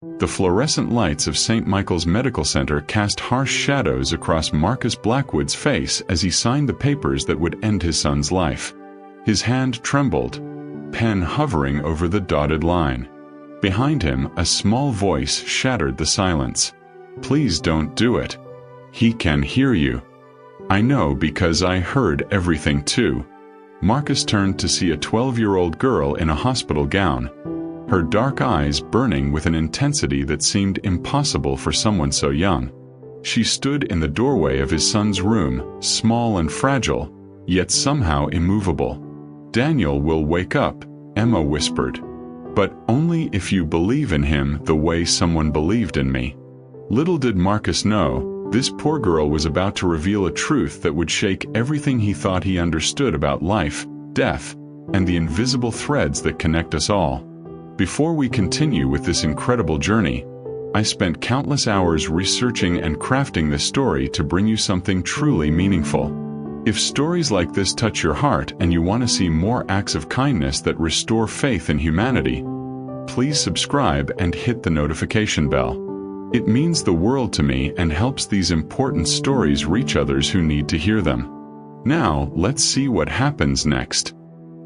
The fluorescent lights of St. Michael's Medical Center cast harsh shadows across Marcus Blackwood's face as he signed the papers that would end his son's life. His hand trembled, pen hovering over the dotted line. Behind him, a small voice shattered the silence. "Please don't do it. He can hear you." "I know because I heard everything too." Marcus turned to see a 12-year-old girl in a hospital gown, her dark eyes burning with an intensity that seemed impossible for someone so young. She stood in the doorway of his son's room, small and fragile, yet somehow immovable. "Daniel will wake up," Emma whispered. "But only if you believe in him the way someone believed in me." Little did Marcus know, this poor girl was about to reveal a truth that would shake everything he thought he understood about life, death, and the invisible threads that connect us all. Before we continue with this incredible journey, I spent countless hours researching and crafting this story to bring you something truly meaningful. If stories like this touch your heart and you want to see more acts of kindness that restore faith in humanity, please subscribe and hit the notification bell. It means the world to me and helps these important stories reach others who need to hear them. Now, let's see what happens next.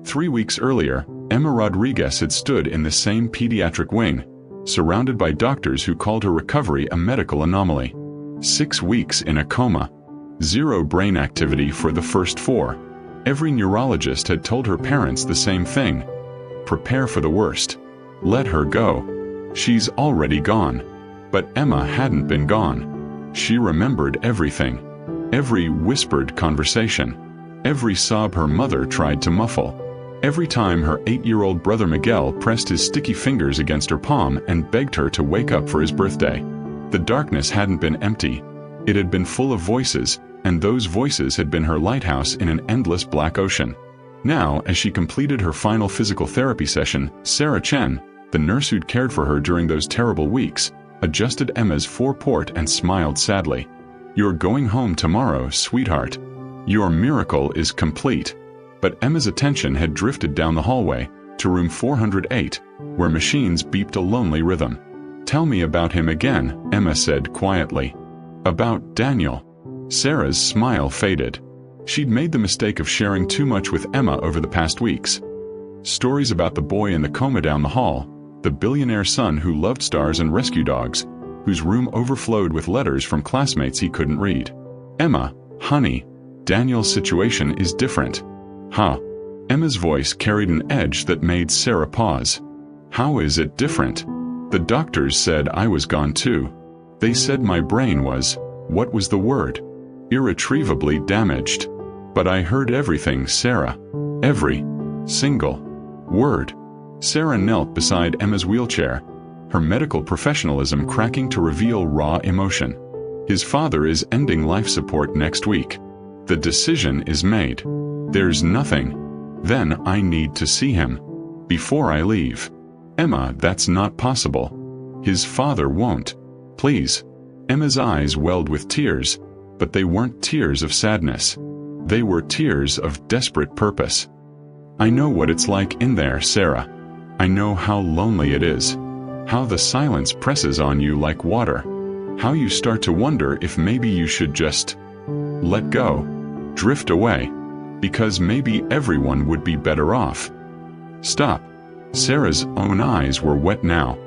3 weeks earlier, Emma Rodriguez had stood in the same pediatric wing, surrounded by doctors who called her recovery a medical anomaly. 6 weeks in a coma. 0 brain activity for the first 4. Every neurologist had told her parents the same thing. Prepare for the worst. Let her go. She's already gone. But Emma hadn't been gone. She remembered everything. Every whispered conversation. Every sob her mother tried to muffle. Every time her 8-year-old brother Miguel pressed his sticky fingers against her palm and begged her to wake up for his birthday. The darkness hadn't been empty. It had been full of voices, and those voices had been her lighthouse in an endless black ocean. Now, as she completed her final physical therapy session, Sarah Chen, the nurse who'd cared for her during those terrible weeks, adjusted Emma's foreport and smiled sadly. "You're going home tomorrow, sweetheart. Your miracle is complete." But Emma's attention had drifted down the hallway, to room 408, where machines beeped a lonely rhythm. "Tell me about him again," Emma said quietly. "About Daniel." Sarah's smile faded. She'd made the mistake of sharing too much with Emma over the past weeks. Stories about the boy in the coma down the hall, the billionaire son who loved stars and rescue dogs, whose room overflowed with letters from classmates he couldn't read. "Emma, honey, Daniel's situation is different." "Huh?" Emma's voice carried an edge that made Sarah pause. "How is it different?" "The doctors said I was gone too. They said my brain was, what was the word? Irretrievably damaged. But I heard everything, Sarah. Every single word." Sarah knelt beside Emma's wheelchair, her medical professionalism cracking to reveal raw emotion. "His father is ending life support next week. The decision is made. There's nothing. Then I need to see him. Before I leave." "Emma, that's not possible. His father won't. Please." Emma's eyes welled with tears, but they weren't tears of sadness. They were tears of desperate purpose. "I know what it's like in there, Sarah. I know how lonely it is. How the silence presses on you like water. How you start to wonder if maybe you should just let go. Drift away. Because maybe everyone would be better off." "Stop." Sarah's own eyes were wet now.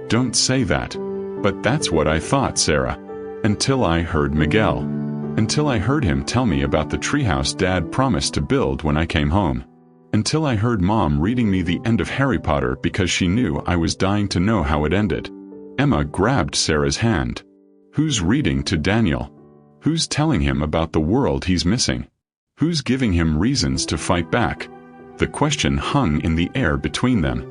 "Don't say that." "But that's what I thought, Sarah. Until I heard Miguel. Until I heard him tell me about the treehouse Dad promised to build when I came home. Until I heard Mom reading me the end of Harry Potter because she knew I was dying to know how it ended." Emma grabbed Sarah's hand. "Who's reading to Daniel? Who's telling him about the world he's missing? Who's giving him reasons to fight back?" The question hung in the air between them.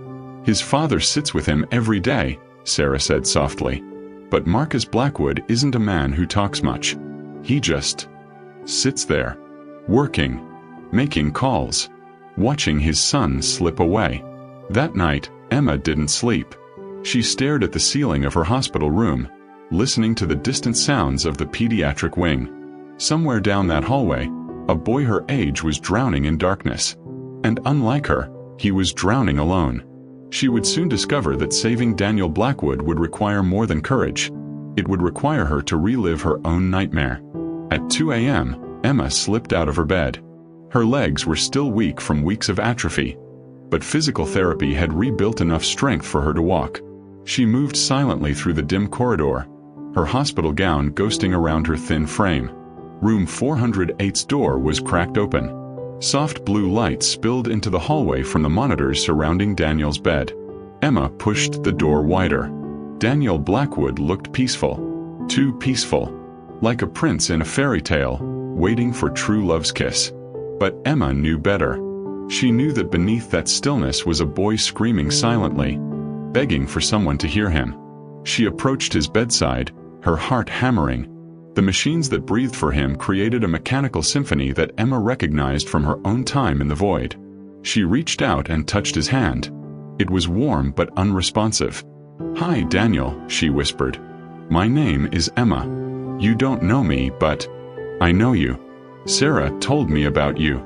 "His father sits with him every day," Sarah said softly. "But Marcus Blackwood isn't a man who talks much. He just sits there, working, making calls, watching his son slip away." That night, Emma didn't sleep. She stared at the ceiling of her hospital room, listening to the distant sounds of the pediatric wing. Somewhere down that hallway, a boy her age was drowning in darkness. And unlike her, he was drowning alone. She would soon discover that saving Daniel Blackwood would require more than courage. It would require her to relive her own nightmare. At 2 a.m., Emma slipped out of her bed. Her legs were still weak from weeks of atrophy, but physical therapy had rebuilt enough strength for her to walk. She moved silently through the dim corridor, her hospital gown ghosting around her thin frame. Room 408's door was cracked open. Soft blue light spilled into the hallway from the monitors surrounding Daniel's bed. Emma pushed the door wider. Daniel Blackwood looked peaceful. Too peaceful. Like a prince in a fairy tale, waiting for true love's kiss. But Emma knew better. She knew that beneath that stillness was a boy screaming silently, begging for someone to hear him. She approached his bedside, her heart hammering. The machines that breathed for him created a mechanical symphony that Emma recognized from her own time in the void. She reached out and touched his hand. It was warm but unresponsive. "Hi, Daniel," she whispered. "My name is Emma. You don't know me, but I know you. Sarah told me about you.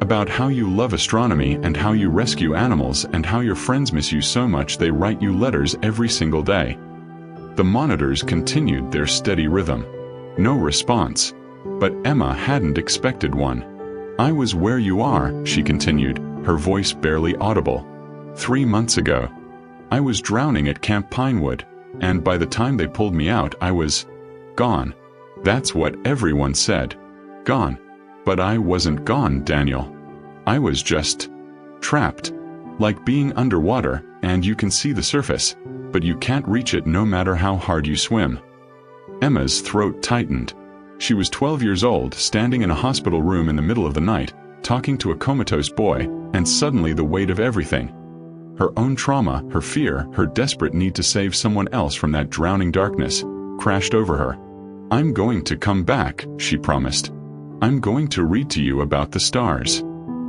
About how you love astronomy and how you rescue animals and how your friends miss you so much they write you letters every single day." The monitors continued their steady rhythm. No response. But Emma hadn't expected one. "I was where you are," she continued, her voice barely audible. 3 months ago. I was drowning at Camp Pinewood, and by the time they pulled me out I was gone. That's what everyone said. Gone. But I wasn't gone, Daniel. I was just trapped. Like being underwater, and you can see the surface, but you can't reach it no matter how hard you swim. Emma's throat tightened. She was 12 years old, standing in a hospital room in the middle of the night, talking to a comatose boy, and suddenly the weight of everything. Her own trauma, her fear, her desperate need to save someone else from that drowning darkness, crashed over her. "I'm going to come back," she promised. "I'm going to read to you about the stars.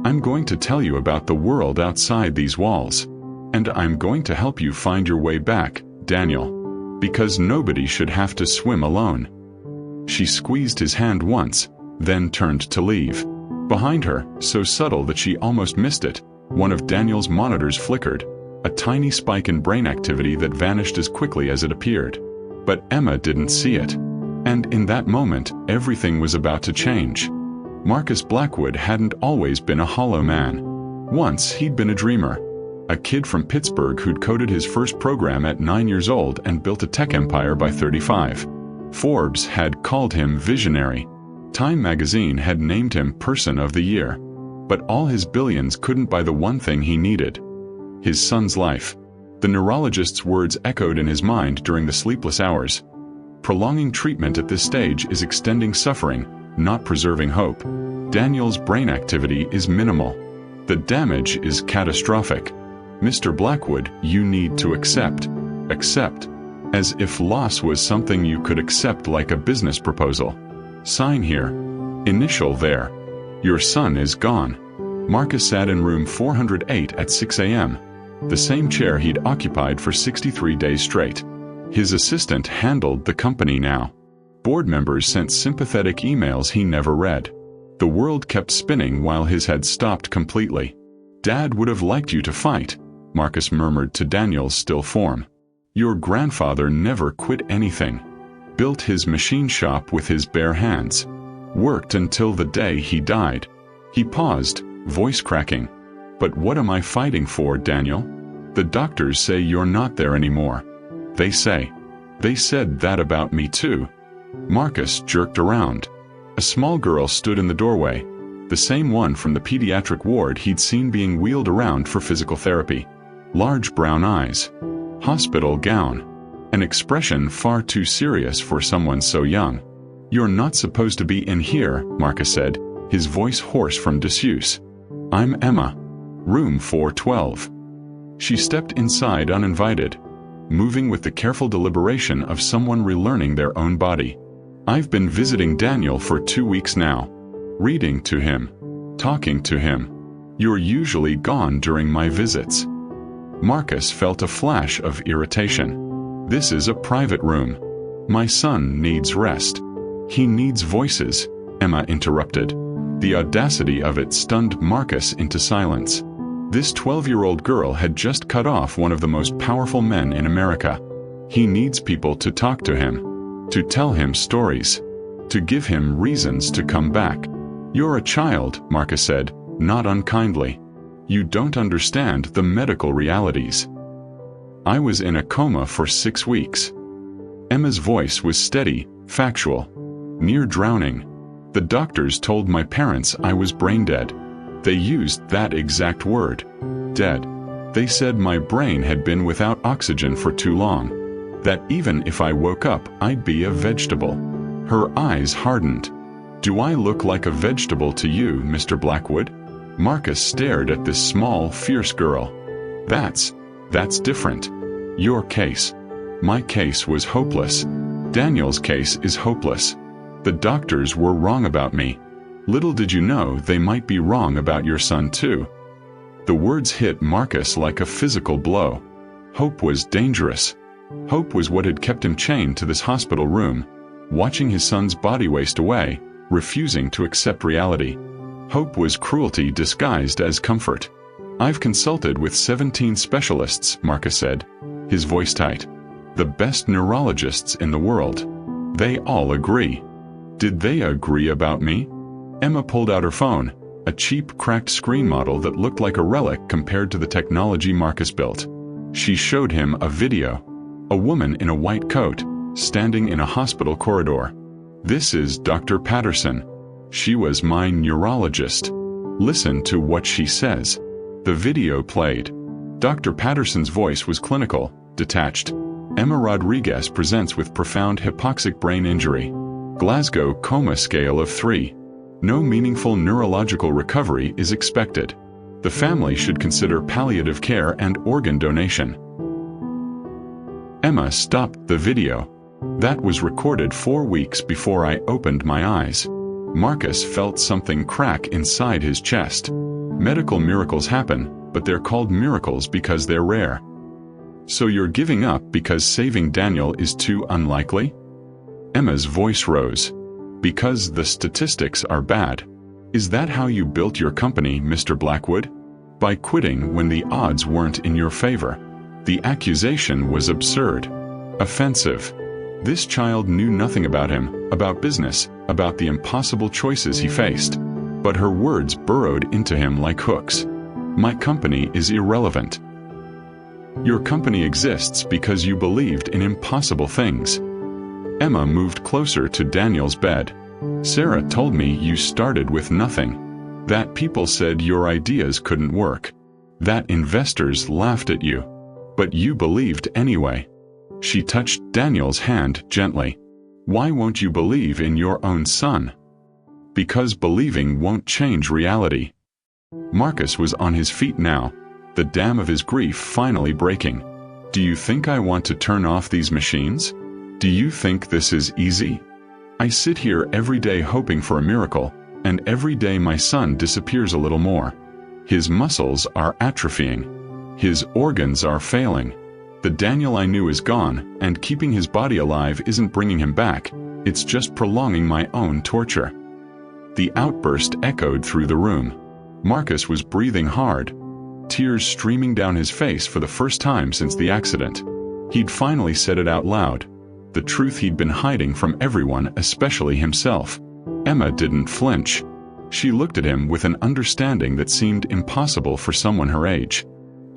I'm going to tell you about the world outside these walls. And I'm going to help you find your way back, Daniel. Because nobody should have to swim alone." She squeezed his hand once, then turned to leave. Behind her, so subtle that she almost missed it, one of Daniel's monitors flickered, a tiny spike in brain activity that vanished as quickly as it appeared. But Emma didn't see it. And in that moment, everything was about to change. Marcus Blackwood hadn't always been a hollow man. Once he'd been a dreamer. A kid from Pittsburgh who'd coded his first program at 9 years old and built a tech empire by 35. Forbes had called him visionary. Time magazine had named him Person of the Year. But all his billions couldn't buy the one thing he needed. His son's life. The neurologist's words echoed in his mind during the sleepless hours. Prolonging treatment at this stage is extending suffering, not preserving hope. Daniel's brain activity is minimal. The damage is catastrophic. Mr. Blackwood, you need to accept. Accept. As if loss was something you could accept like a business proposal. Sign here. Initial there. Your son is gone. Marcus sat in room 408 at 6 a.m. The same chair he'd occupied for 63 days straight. His assistant handled the company now. Board members sent sympathetic emails he never read. The world kept spinning while his had stopped completely. "Dad would have liked you to fight," Marcus murmured to Daniel's still form. "Your grandfather never quit anything. Built his machine shop with his bare hands. Worked until the day he died." He paused, voice cracking. "But what am I fighting for, Daniel? The doctors say you're not there anymore. They say. They said that about me too." Marcus jerked around. A small girl stood in the doorway, the same one from the pediatric ward he'd seen being wheeled around for physical therapy. Large brown eyes. Hospital gown. An expression far too serious for someone so young. "You're not supposed to be in here," Marcus said, his voice hoarse from disuse. "I'm Emma. Room 412. She stepped inside uninvited, moving with the careful deliberation of someone relearning their own body. "I've been visiting Daniel for 2 weeks now. Reading to him. Talking to him. You're usually gone during my visits." Marcus felt a flash of irritation. "This is a private room. My son needs rest." "He needs voices," Emma interrupted. The audacity of it stunned Marcus into silence. This 12-year-old girl had just cut off one of the most powerful men in America. He needs people to talk to him, to tell him stories, to give him reasons to come back. "You're a child," Marcus said, not unkindly. "You don't understand the medical realities. I was in a coma for 6 weeks." Emma's voice was steady, factual, near drowning. "The doctors told my parents I was brain dead. They used that exact word. Dead. They said my brain had been without oxygen for too long. That even if I woke up, I'd be a vegetable." Her eyes hardened. "Do I look like a vegetable to you, Mr. Blackwood?" Marcus stared at this small, fierce girl. That's different. Your case. My case was hopeless. Daniel's case is hopeless. The doctors were wrong about me. Little did you know they might be wrong about your son too." The words hit Marcus like a physical blow. Hope was dangerous. Hope was what had kept him chained to this hospital room, watching his son's body waste away, refusing to accept reality. Hope was cruelty disguised as comfort. "I've consulted with 17 specialists," Marcus said, his voice tight. "The best neurologists in the world. They all agree." "Did they agree about me?" Emma pulled out her phone, a cheap, cracked screen model that looked like a relic compared to the technology Marcus built. She showed him a video. A woman in a white coat, standing in a hospital corridor. "This is Dr. Patterson. She was my neurologist. Listen to what she says." The video played. Dr. Patterson's voice was clinical, detached. "Emma Rodriguez presents with profound hypoxic brain injury. Glasgow coma scale of 3. No meaningful neurological recovery is expected. The family should consider palliative care and organ donation." Emma stopped the video. That was recorded 4 weeks before I opened my eyes. Marcus felt something crack inside his chest. Medical miracles happen, but they're called miracles because they're rare. "So you're giving up because saving Daniel is too unlikely?" Emma's voice rose. "Because the statistics are bad." "Is that how you built your company, Mr. Blackwood? By quitting when the odds weren't in your favor?" The accusation was absurd. Offensive. This child knew nothing about him, about business, about the impossible choices he faced. But her words burrowed into him like hooks. "My company is irrelevant. Your company exists because you believed in impossible things." Emma moved closer to Daniel's bed. "Sarah told me you started with nothing. That people said your ideas couldn't work. That investors laughed at you. But you believed anyway." She touched Daniel's hand gently. "Why won't you believe in your own son?" "Because believing won't change reality." Marcus was on his feet now, the dam of his grief finally breaking. "Do you think I want to turn off these machines? Do you think this is easy? I sit here every day hoping for a miracle, and every day my son disappears a little more. His muscles are atrophying. His organs are failing. The Daniel I knew is gone, and keeping his body alive isn't bringing him back, it's just prolonging my own torture." The outburst echoed through the room. Marcus was breathing hard, tears streaming down his face for the first time since the accident. He'd finally said it out loud, the truth he'd been hiding from everyone, especially himself. Emma didn't flinch. She looked at him with an understanding that seemed impossible for someone her age.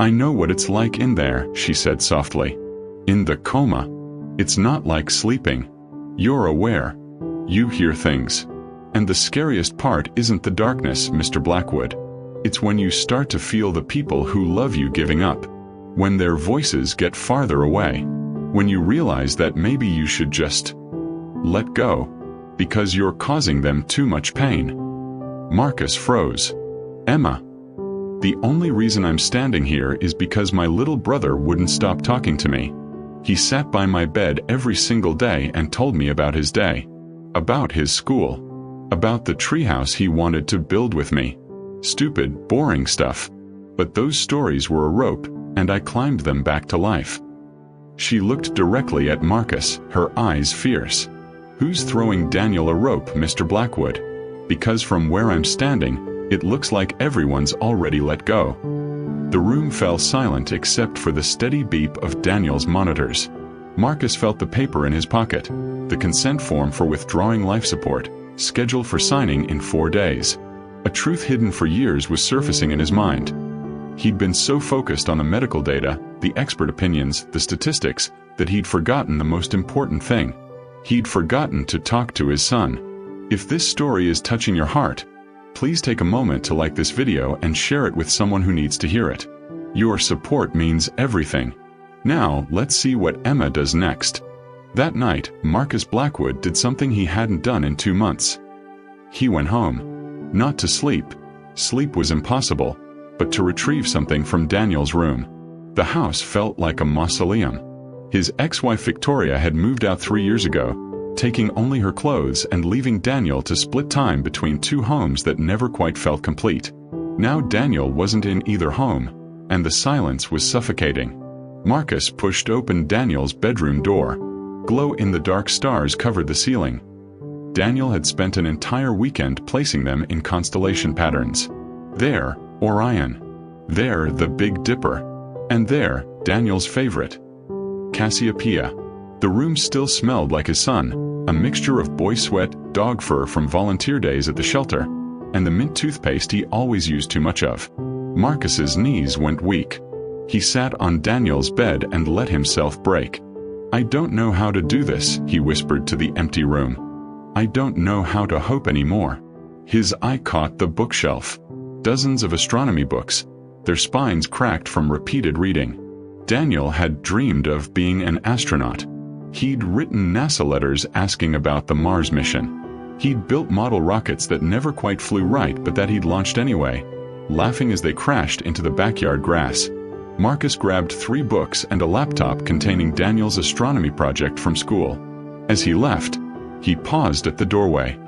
"I know what it's like in there," she said softly. "In the coma. It's not like sleeping. You're aware. You hear things. And the scariest part isn't the darkness, Mr. Blackwood. It's when you start to feel the people who love you giving up. When their voices get farther away. When you realize that maybe you should just let go, because you're causing them too much pain." Marcus froze. "Emma. The only reason I'm standing here is because my little brother wouldn't stop talking to me. He sat by my bed every single day and told me about his day. About his school. About the treehouse he wanted to build with me. Stupid, boring stuff. But those stories were a rope, and I climbed them back to life." She looked directly at Marcus, her eyes fierce. "Who's throwing Daniel a rope, Mr. Blackwood? Because from where I'm standing, it looks like everyone's already let go." The room fell silent except for the steady beep of Daniel's monitors. Marcus felt the paper in his pocket, the consent form for withdrawing life support, scheduled for signing in 4 days. A truth hidden for years was surfacing in his mind. He'd been so focused on the medical data, the expert opinions, the statistics, that he'd forgotten the most important thing. He'd forgotten to talk to his son. If this story is touching your heart, please take a moment to like this video and share it with someone who needs to hear it. Your support means everything. Now, let's see what Emma does next. That night, Marcus Blackwood did something he hadn't done in 2 months. He went home. Not to sleep. Sleep was impossible, but to retrieve something from Daniel's room. The house felt like a mausoleum. His ex-wife Victoria had moved out 3 years ago, taking only her clothes and leaving Daniel to split time between 2 homes that never quite felt complete. Now Daniel wasn't in either home, and the silence was suffocating. Marcus pushed open Daniel's bedroom door. Glow-in-the-dark stars covered the ceiling. Daniel had spent an entire weekend placing them in constellation patterns. There, Orion. There, the Big Dipper. And there, Daniel's favorite, Cassiopeia. The room still smelled like his son, a mixture of boy sweat, dog fur from volunteer days at the shelter, and the mint toothpaste he always used too much of. Marcus's knees went weak. He sat on Daniel's bed and let himself break. "I don't know how to do this," he whispered to the empty room. "I don't know how to hope anymore." His eye caught the bookshelf. Dozens of astronomy books, their spines cracked from repeated reading. Daniel had dreamed of being an astronaut. He'd written NASA letters asking about the Mars mission. He'd built model rockets that never quite flew right but that he'd launched anyway, laughing as they crashed into the backyard grass. Marcus grabbed 3 books and a laptop containing Daniel's astronomy project from school. As he left, he paused at the doorway.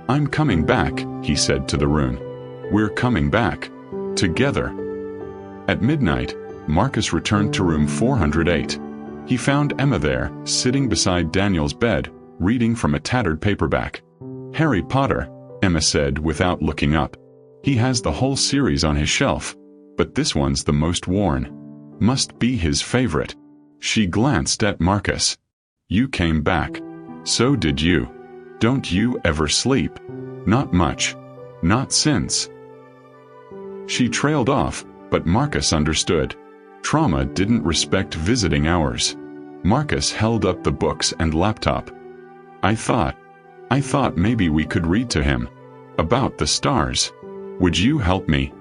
"I'm coming back," he said to the room. "We're coming back. Together." At midnight, Marcus returned to room 408. He found Emma there, sitting beside Daniel's bed, reading from a tattered paperback. "Harry Potter," Emma said without looking up. "He has the whole series on his shelf, but this one's the most worn. Must be his favorite." She glanced at Marcus. "You came back. So did you. Don't you ever sleep?" "Not much. Not since." She trailed off, but Marcus understood. Trauma didn't respect visiting hours. Marcus held up the books and laptop. I thought maybe we could read to him. About the stars. Would you help me?"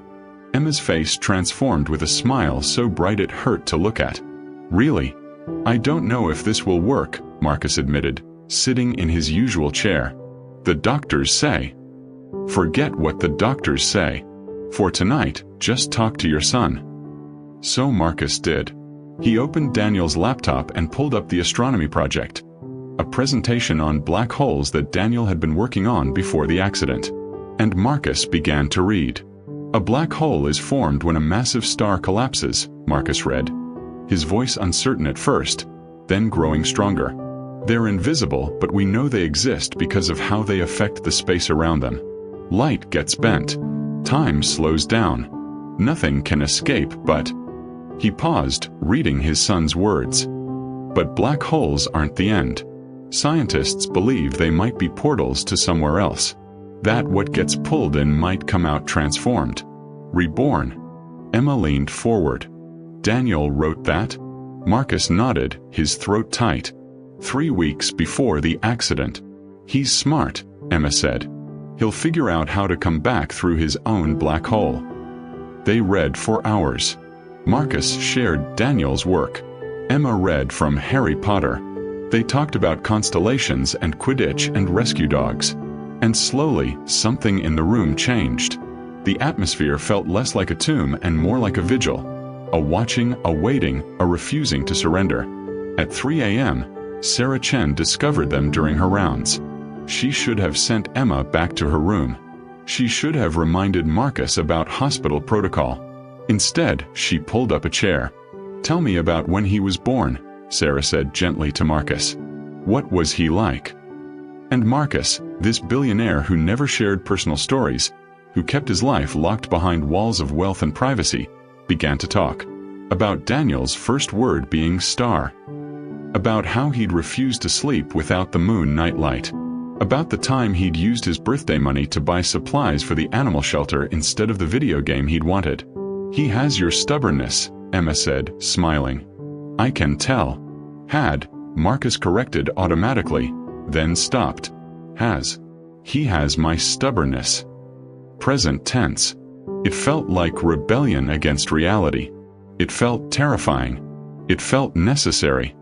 Emma's face transformed with a smile so bright it hurt to look at. "Really? I don't know if this will work," Marcus admitted, sitting in his usual chair. "The doctors say." "Forget what the doctors say. For tonight, just talk to your son." So Marcus did. He opened Daniel's laptop and pulled up the astronomy project, a presentation on black holes that Daniel had been working on before the accident. And Marcus began to read. "A black hole is formed when a massive star collapses," Marcus read, his voice uncertain at first, then growing stronger. "They're invisible, but we know they exist because of how they affect the space around them. Light gets bent. Time slows down. Nothing can escape but..." He paused, reading his son's words. "But black holes aren't the end. Scientists believe they might be portals to somewhere else. That what gets pulled in might come out transformed. Reborn." Emma leaned forward. "Daniel wrote that?" Marcus nodded, his throat tight. 3 weeks before the accident. "He's smart," Emma said. "He'll figure out how to come back through his own black hole." They read for hours. Marcus shared Daniel's work. Emma read from Harry Potter. They talked about constellations and Quidditch and rescue dogs. And slowly, something in the room changed. The atmosphere felt less like a tomb and more like a vigil. A watching, a waiting, a refusing to surrender. At 3 a.m., Sarah Chen discovered them during her rounds. She should have sent Emma back to her room. She should have reminded Marcus about hospital protocol. Instead, she pulled up a chair. "Tell me about when he was born," Sarah said gently to Marcus. "What was he like?" And Marcus, this billionaire who never shared personal stories, who kept his life locked behind walls of wealth and privacy, began to talk. About Daniel's first word being star. About how he'd refused to sleep without the moon nightlight. About the time he'd used his birthday money to buy supplies for the animal shelter instead of the video game he'd wanted. "He has your stubbornness," Emma said, smiling. "I can tell." "Had," Marcus corrected automatically, then stopped. "Has. He has my stubbornness." Present tense. It felt like rebellion against reality. It felt terrifying. It felt necessary.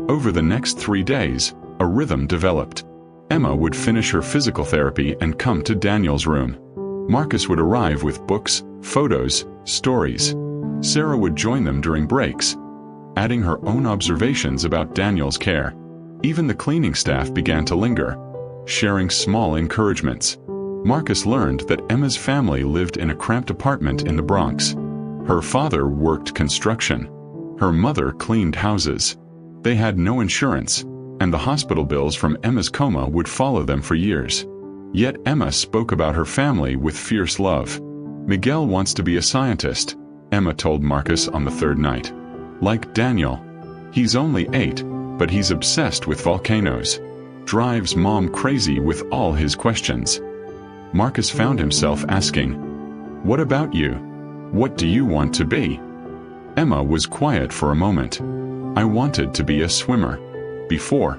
Over the next 3 days, a rhythm developed. Emma would finish her physical therapy and come to Daniel's room. Marcus would arrive with books, photos, stories. Sarah would join them during breaks, adding her own observations about Daniel's care. Even the cleaning staff began to linger, sharing small encouragements. Marcus learned that Emma's family lived in a cramped apartment in the Bronx. Her father worked construction. Her mother cleaned houses. They had no insurance, and the hospital bills from Emma's coma would follow them for years. Yet Emma spoke about her family with fierce love. "Miguel wants to be a scientist," Emma told Marcus on the third night. "Like Daniel. He's only 8, but he's obsessed with volcanoes. Drives Mom crazy with all his questions." Marcus found himself asking, "What about you? What do you want to be?" Emma was quiet for a moment. "I wanted to be a swimmer. Before.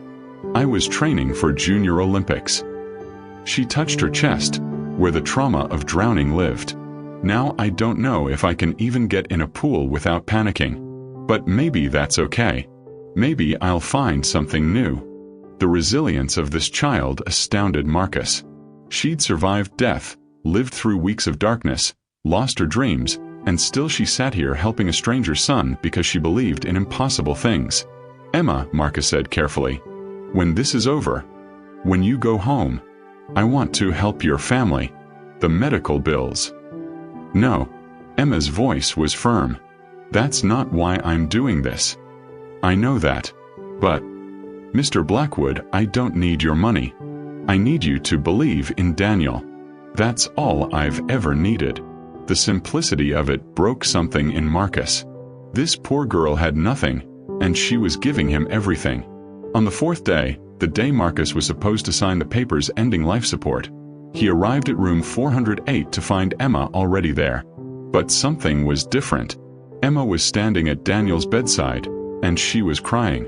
I was training for Junior Olympics." She touched her chest, where the trauma of drowning lived. "Now I don't know if I can even get in a pool without panicking. But maybe that's okay. Maybe I'll find something new." The resilience of this child astounded Marcus. She'd survived death, lived through weeks of darkness, lost her dreams, and still she sat here helping a stranger's son because she believed in impossible things. "Emma," Marcus said carefully, "when this is over, when you go home, I want to help your family. The medical bills." "No." Emma's voice was firm. "That's not why I'm doing this. I know that. But, Mr. Blackwood, I don't need your money. I need you to believe in Daniel. That's all I've ever needed." The simplicity of it broke something in Marcus. This poor girl had nothing, and she was giving him everything. On the 4th day, the day Marcus was supposed to sign the papers ending life support, he arrived at room 408 to find Emma already there. But something was different. Emma was standing at Daniel's bedside, and she was crying.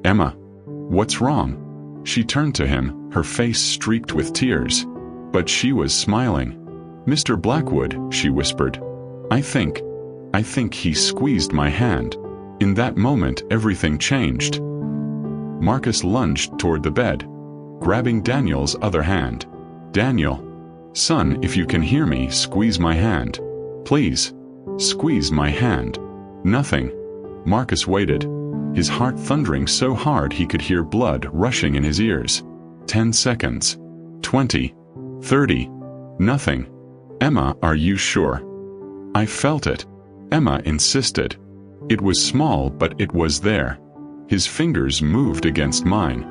"Emma, what's wrong?" She turned to him, her face streaked with tears. But she was smiling. "Mr. Blackwood," she whispered, I think he squeezed my hand." In that moment, everything changed. Marcus lunged toward the bed, grabbing Daniel's other hand. "Daniel, son, if you can hear me, squeeze my hand. Please, squeeze my hand." Nothing. Marcus waited, his heart thundering so hard he could hear blood rushing in his ears. 10 seconds. 20. 30. Nothing. "Emma, are you sure?" "I felt it." Emma insisted. It was small, but it was there. His fingers moved against mine.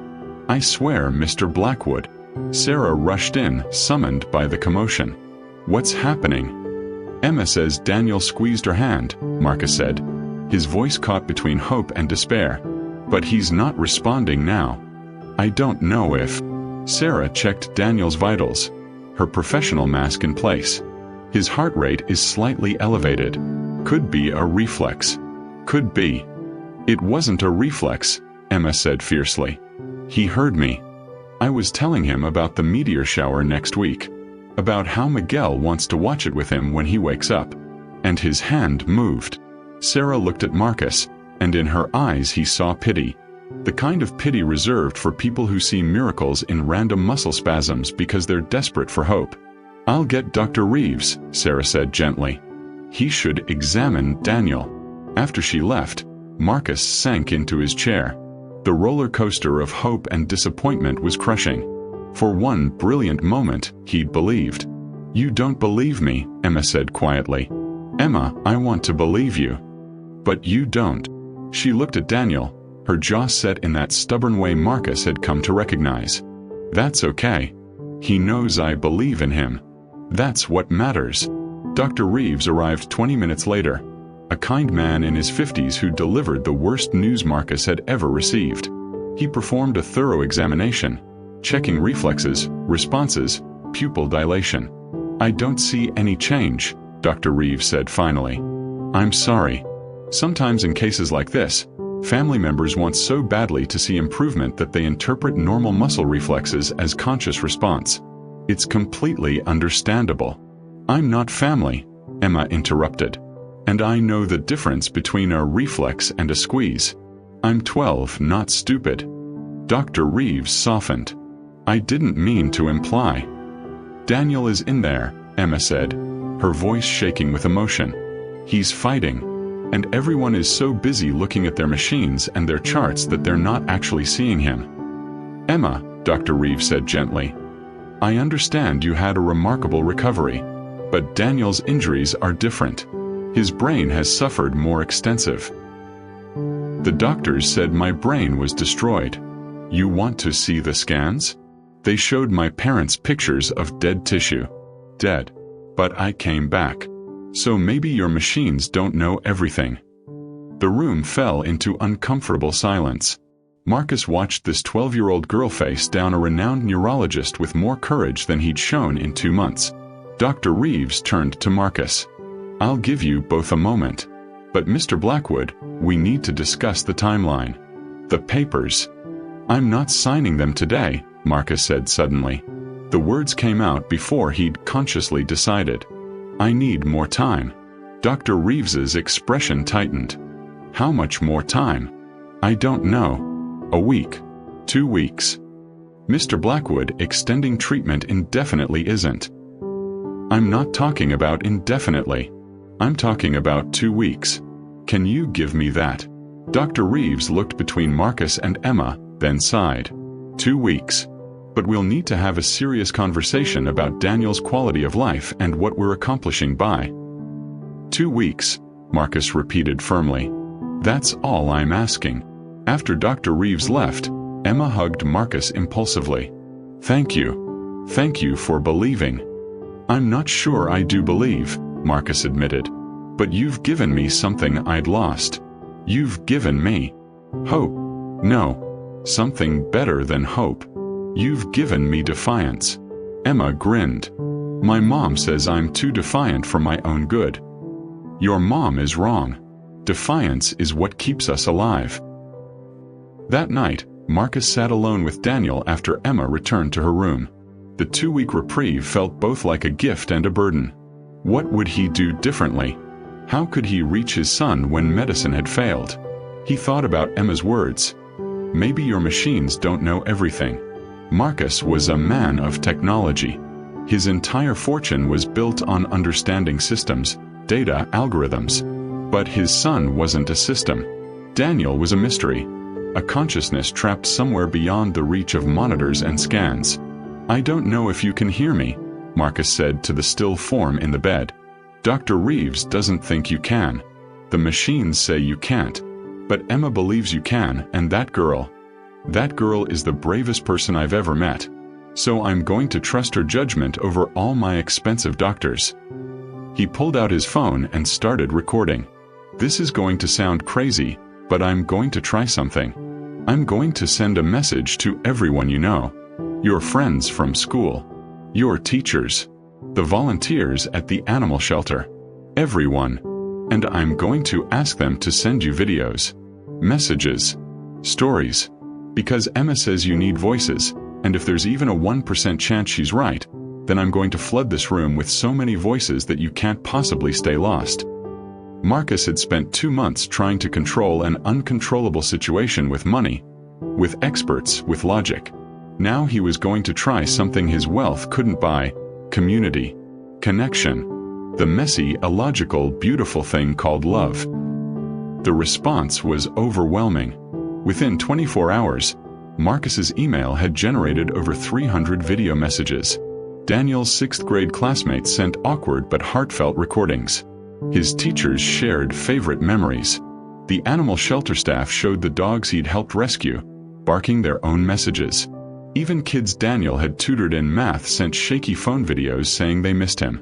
"I swear, Mr. Blackwood." Sarah rushed in, summoned by the commotion. "What's happening?" "Emma says Daniel squeezed her hand," Marcus said, his voice caught between hope and despair. "But he's not responding now. I don't know if..." Sarah checked Daniel's vitals, her professional mask in place. "His heart rate is slightly elevated. Could be a reflex. Could be." "It wasn't a reflex," Emma said fiercely. "He heard me. I was telling him about the meteor shower next week. About how Miguel wants to watch it with him when he wakes up. And his hand moved." Sarah looked at Marcus, and in her eyes he saw pity. The kind of pity reserved for people who see miracles in random muscle spasms because they're desperate for hope. "I'll get Dr. Reeves," Sarah said gently. "He should examine Daniel." After she left, Marcus sank into his chair. The roller coaster of hope and disappointment was crushing. For one brilliant moment, he'd believed. "You don't believe me," Emma said quietly. "Emma, I want to believe you. But you don't." She looked at Daniel, her jaw set in that stubborn way Marcus had come to recognize. "That's okay. He knows I believe in him. That's what matters." Dr. Reeves arrived 20 minutes later, a kind man in his 50s who delivered the worst news Marcus had ever received. He performed a thorough examination, checking reflexes, responses, pupil dilation. "I don't see any change," Dr. Reeves said finally. "I'm sorry. Sometimes in cases like this, family members want so badly to see improvement that they interpret normal muscle reflexes as conscious response. It's completely understandable." "I'm not family," Emma interrupted. "And I know the difference between a reflex and a squeeze. I'm 12, not stupid." Dr. Reeves softened. "I didn't mean to imply." "Daniel is in there," Emma said, her voice shaking with emotion. "He's fighting. And everyone is so busy looking at their machines and their charts that they're not actually seeing him." "Emma," Dr. Reeves said gently, "I understand you had a remarkable recovery. But Daniel's injuries are different. His brain has suffered more extensive." "The doctors said my brain was destroyed. You want to see the scans?" They showed my parents pictures of dead tissue. Dead. But I came back. So maybe your machines don't know everything. The room fell into uncomfortable silence. Marcus watched this 12-year-old girl face down a renowned neurologist with more courage than he'd shown in 2 months. Dr. Reeves turned to Marcus. "I'll give you both a moment. But Mr. Blackwood, we need to discuss the timeline. The papers." "I'm not signing them today," Marcus said suddenly. The words came out before he'd consciously decided. "I need more time." Dr. Reeves's expression tightened. "How much more time?" "I don't know. A week. 2 weeks." "Mr. Blackwood, extending treatment indefinitely isn't." "I'm not talking about indefinitely. I'm talking about 2 weeks. Can you give me that?" Dr. Reeves looked between Marcus and Emma, then sighed. 2 weeks. But we'll need to have a serious conversation about Daniel's quality of life and what we're accomplishing by 2 weeks, Marcus repeated firmly. "That's all I'm asking." After Dr. Reeves left, Emma hugged Marcus impulsively. "Thank you. Thank you for believing." "I'm not sure I do believe," Marcus admitted. "But you've given me something I'd lost. You've given me hope. No, something better than hope. You've given me defiance." Emma grinned. "My mom says I'm too defiant for my own good." "Your mom is wrong. Defiance is what keeps us alive." That night, Marcus sat alone with Daniel after Emma returned to her room. The 2-week reprieve felt both like a gift and a burden. What would he do differently? How could he reach his son when medicine had failed? He thought about Emma's words. "Maybe your machines don't know everything." Marcus was a man of technology. His entire fortune was built on understanding systems, data, algorithms. But his son wasn't a system. Daniel was a mystery, a consciousness trapped somewhere beyond the reach of monitors and scans. "I don't know if you can hear me," Marcus said to the still form in the bed. "Dr. Reeves doesn't think you can. The machines say you can't. But Emma believes you can, and that girl is the bravest person I've ever met. So I'm going to trust her judgment over all my expensive doctors." He pulled out his phone and started recording. "This is going to sound crazy, but I'm going to try something. I'm going to send a message to everyone you know. Your friends from school. Your teachers. The volunteers at the animal shelter. Everyone. And I'm going to ask them to send you videos. Messages. Stories. Because Emma says you need voices, and if there's even a 1% chance she's right, then I'm going to flood this room with so many voices that you can't possibly stay lost." Marcus had spent 2 months trying to control an uncontrollable situation with money, with experts, with logic. Now he was going to try something his wealth couldn't buy: community, connection, the messy, illogical, beautiful thing called love. The response was overwhelming. Within 24 hours, Marcus's email had generated over 300 video messages. Daniel's 6th grade classmates sent awkward but heartfelt recordings. His teachers shared favorite memories. The animal shelter staff showed the dogs he'd helped rescue, barking their own messages. Even kids Daniel had tutored in math sent shaky phone videos saying they missed him.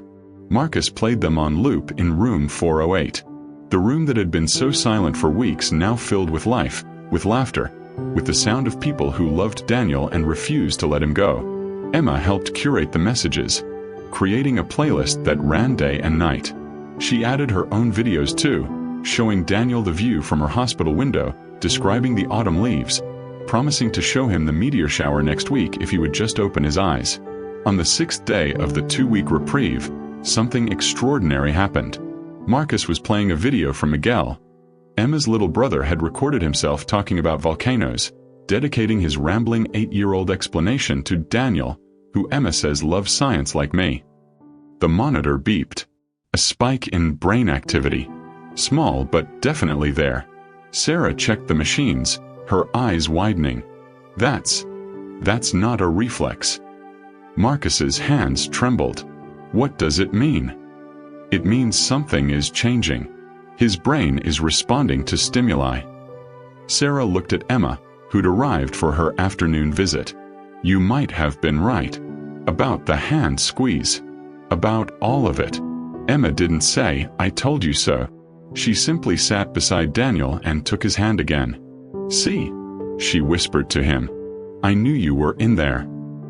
Marcus played them on loop in room 408. The room that had been so silent for weeks now filled with life, with laughter, with the sound of people who loved Daniel and refused to let him go. Emma helped curate the messages, creating a playlist that ran day and night. She added her own videos too, showing Daniel the view from her hospital window, describing the autumn leaves, promising to show him the meteor shower next week if he would just open his eyes. On the 6th day of the 2-week reprieve, something extraordinary happened. Marcus was playing a video from Miguel. Emma's little brother had recorded himself talking about volcanoes, dedicating his rambling 8-year-old explanation to Daniel, who Emma says loves science like me. The monitor beeped. A spike in brain activity. Small but definitely there. Sarah checked the machines, her eyes widening. That's not a reflex. Marcus's hands trembled. What does it mean? It means something is changing. His brain is responding to stimuli. Sarah looked at Emma, who'd arrived for her afternoon visit. You might have been right. About the hand squeeze. About all of it. Emma didn't say, "I told you so." She simply sat beside Daniel and took his hand again. "See?" she whispered to him. "I knew you were in there.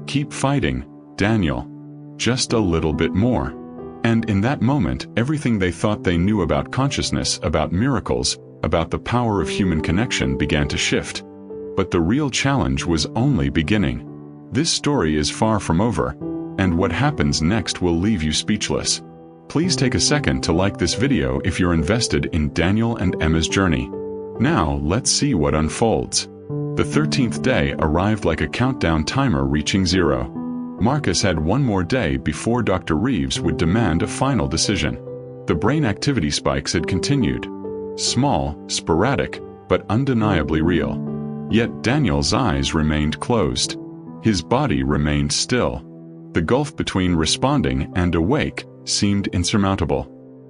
Keep fighting, Daniel. Just a little bit more." And in that moment, everything they thought they knew about consciousness, about miracles, about the power of human connection began to shift. But the real challenge was only beginning. This story is far from over, and what happens next will leave you speechless. Please take a second to like this video if you're invested in Daniel and Emma's journey. Now, let's see what unfolds. The 13th day arrived like a countdown timer reaching 0. Marcus had one more day before Dr. Reeves would demand a final decision. The brain activity spikes had continued. Small, sporadic, but undeniably real. Yet Daniel's eyes remained closed. His body remained still. The gulf between responding and awake seemed insurmountable.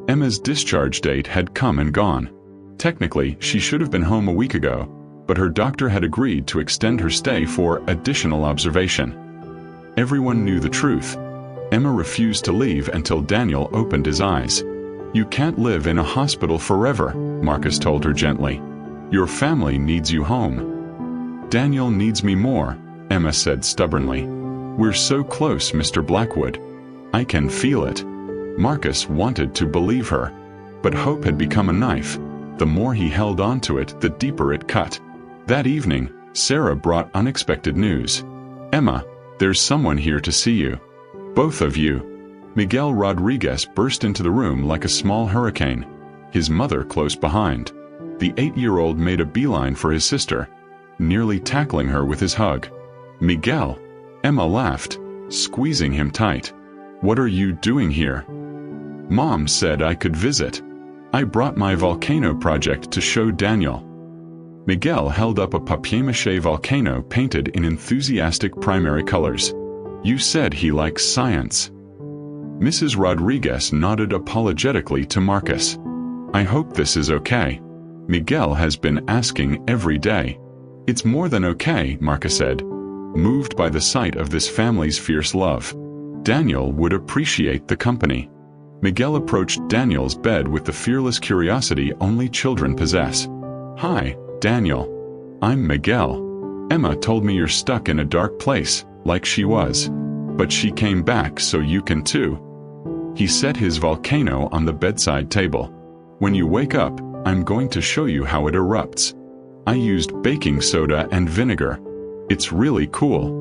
Emma's discharge date had come and gone. Technically, she should have been home a week ago, but her doctor had agreed to extend her stay for additional observation. Everyone knew the truth. Emma refused to leave until Daniel opened his eyes. "You can't live in a hospital forever," Marcus told her gently. "Your family needs you home." "Daniel needs me more," Emma said stubbornly. "We're so close, Mr. Blackwood. I can feel it." Marcus wanted to believe her, but hope had become a knife. The more he held on to it, the deeper it cut. That evening, Sarah brought unexpected news. "Emma, there's someone here to see you. Both of you." Miguel Rodriguez burst into the room like a small hurricane, his mother close behind. The 8-year-old made a beeline for his sister, nearly tackling her with his hug. "Miguel!" Emma laughed, squeezing him tight. "What are you doing here?" "Mom said I could visit. I brought my volcano project to show Daniel." Miguel held up a papier-mâché volcano painted in enthusiastic primary colors. "You said he likes science." Mrs. Rodriguez nodded apologetically to Marcus. "I hope this is okay. Miguel has been asking every day." "It's more than okay," Marcus said, moved by the sight of this family's fierce love. Daniel would appreciate the company. Miguel approached Daniel's bed with the fearless curiosity only children possess. "Hi, Daniel. I'm Miguel. Emma told me you're stuck in a dark place, like she was. But she came back so you can too." He set his volcano on the bedside table. "When you wake up, I'm going to show you how it erupts. I used baking soda and vinegar. It's really cool."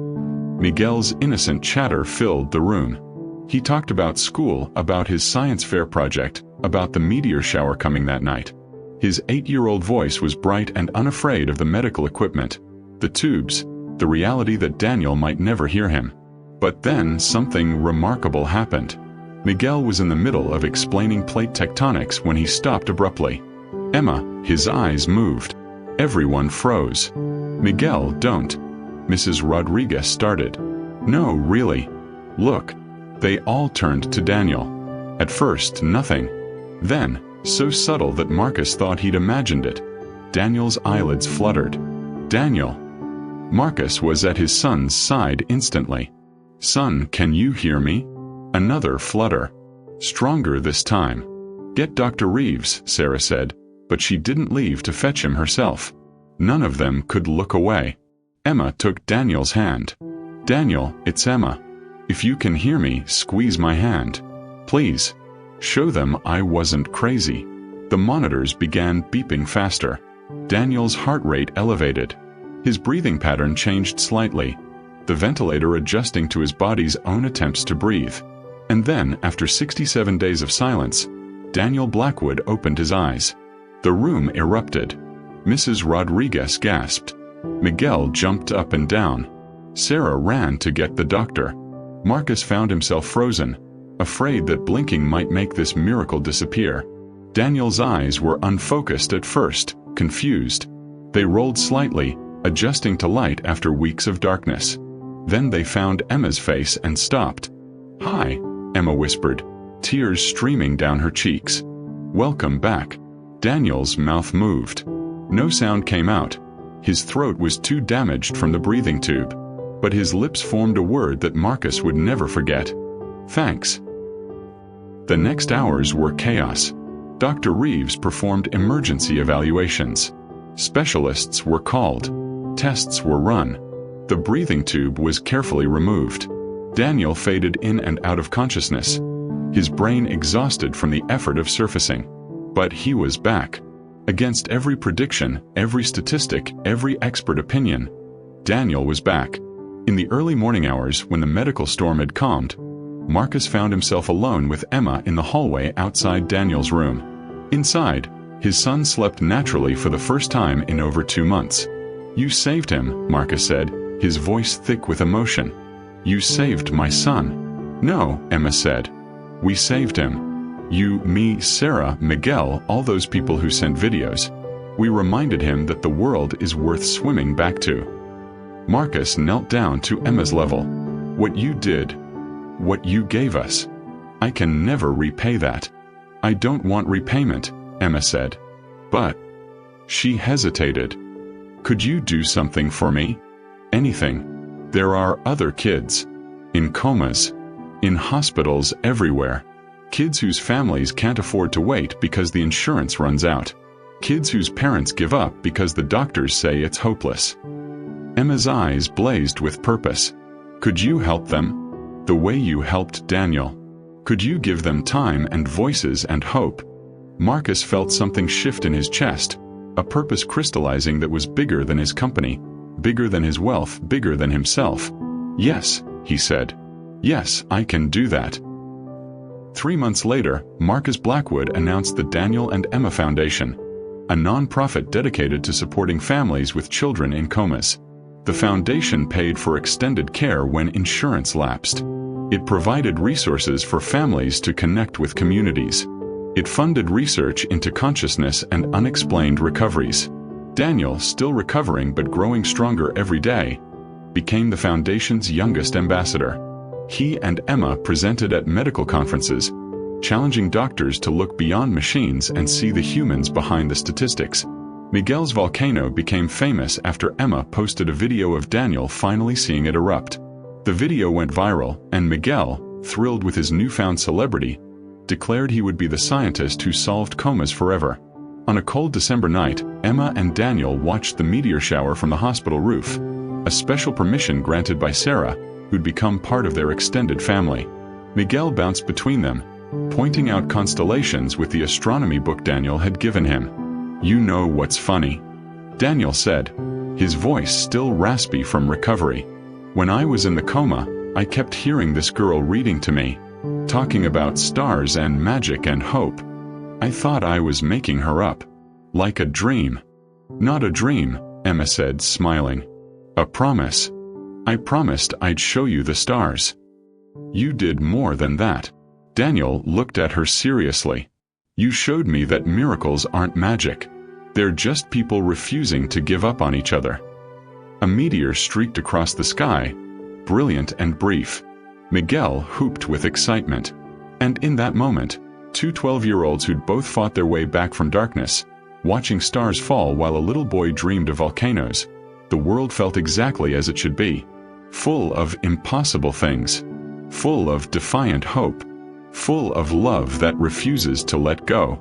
Miguel's innocent chatter filled the room. He talked about school, about his science fair project, about the meteor shower coming that night. His 8-year-old voice was bright and unafraid of the medical equipment, the tubes, the reality that Daniel might never hear him. But then something remarkable happened. Miguel was in the middle of explaining plate tectonics when he stopped abruptly. "Emma," his eyes moved. Everyone froze. "Miguel, don't." Mrs. Rodriguez started. "No, really. Look." They all turned to Daniel. At first, nothing. Then, so subtle that Marcus thought he'd imagined it, Daniel's eyelids fluttered. "Daniel." Marcus was at his son's side instantly. "Son, can you hear me?" Another flutter. Stronger this time. "Get Dr. Reeves," Sarah said, but she didn't leave to fetch him herself. None of them could look away. Emma took Daniel's hand. "Daniel, it's Emma. If you can hear me, squeeze my hand. Please. Show them I wasn't crazy." The monitors began beeping faster. Daniel's heart rate elevated. His breathing pattern changed slightly, the ventilator adjusting to his body's own attempts to breathe. And then, after 67 days of silence, Daniel Blackwood opened his eyes. The room erupted. Mrs. Rodriguez gasped. Miguel jumped up and down. Sarah ran to get the doctor. Marcus found himself frozen, afraid that blinking might make this miracle disappear. Daniel's eyes were unfocused at first, confused. They rolled slightly, adjusting to light after weeks of darkness. Then they found Emma's face and stopped. "Hi," Emma whispered, tears streaming down her cheeks. "Welcome back." Daniel's mouth moved. No sound came out. His throat was too damaged from the breathing tube. But his lips formed a word that Marcus would never forget. "Thanks." The next hours were chaos. Dr. Reeves performed emergency evaluations. Specialists were called. Tests were run. The breathing tube was carefully removed. Daniel faded in and out of consciousness, his brain exhausted from the effort of surfacing. But he was back. Against every prediction, every statistic, every expert opinion, Daniel was back. In the early morning hours, when the medical storm had calmed, Marcus found himself alone with Emma in the hallway outside Daniel's room. Inside, his son slept naturally for the first time in over 2 months. "You saved him," Marcus said, his voice thick with emotion. "You saved my son." "No," Emma said. "We saved him. You, me, Sarah, Miguel, all those people who sent videos. We reminded him that the world is worth swimming back to." Marcus knelt down to Emma's level. "What you did, what you gave us, I can never repay that." "I don't want repayment," Emma said. "But..." She hesitated. "Could you do something for me? Anything. There are other kids. In comas. In hospitals everywhere. Kids whose families can't afford to wait because the insurance runs out. Kids whose parents give up because the doctors say it's hopeless." Emma's eyes blazed with purpose. "Could you help them? The way you helped Daniel? Could you give them time and voices and hope?" Marcus felt something shift in his chest, a purpose crystallizing that was bigger than his company, bigger than his wealth, bigger than himself. "Yes," he said. "Yes, I can do that." 3 months later, Marcus Blackwood announced the Daniel and Emma Foundation, a non-profit dedicated to supporting families with children in comas. The foundation paid for extended care when insurance lapsed. It provided resources for families to connect with communities. It funded research into consciousness and unexplained recoveries. Daniel, still recovering but growing stronger every day, became the foundation's youngest ambassador. He and Emma presented at medical conferences, challenging doctors to look beyond machines and see the humans behind the statistics. Miguel's volcano became famous after Emma posted a video of Daniel finally seeing it erupt. The video went viral, and Miguel, thrilled with his newfound celebrity, declared he would be the scientist who solved comas forever. On a cold December night, Emma and Daniel watched the meteor shower from the hospital roof, a special permission granted by Sarah, who'd become part of their extended family. Miguel bounced between them, pointing out constellations with the astronomy book Daniel had given him. "You know what's funny?" Daniel said, his voice still raspy from recovery. "When I was in the coma, I kept hearing this girl reading to me, talking about stars and magic and hope. I thought I was making her up. Like a dream." "Not a dream," Emma said, smiling. "A promise. I promised I'd show you the stars. You did more than that." Daniel looked at her seriously. "You showed me that miracles aren't magic. They're just people refusing to give up on each other." A meteor streaked across the sky, brilliant and brief. Miguel whooped with excitement. And in that moment, 2 12-year-olds who'd both fought their way back from darkness, watching stars fall while a little boy dreamed of volcanoes, the world felt exactly as it should be. Full of impossible things. Full of defiant hope. full of love that refuses to let go.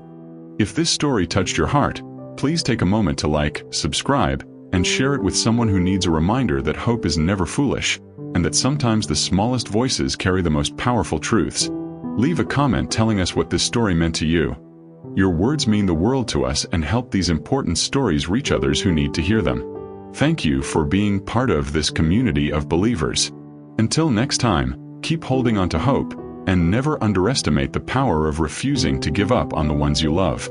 If this story touched your heart, please take a moment to like, subscribe, and share it with someone who needs a reminder that hope is never foolish, and that sometimes the smallest voices carry the most powerful truths. Leave a comment telling us what this story meant to you. Your words mean the world to us and help these important stories reach others who need to hear them. Thank you for being part of this community of believers. Until next time, keep holding on to hope, and never underestimate the power of refusing to give up on the ones you love.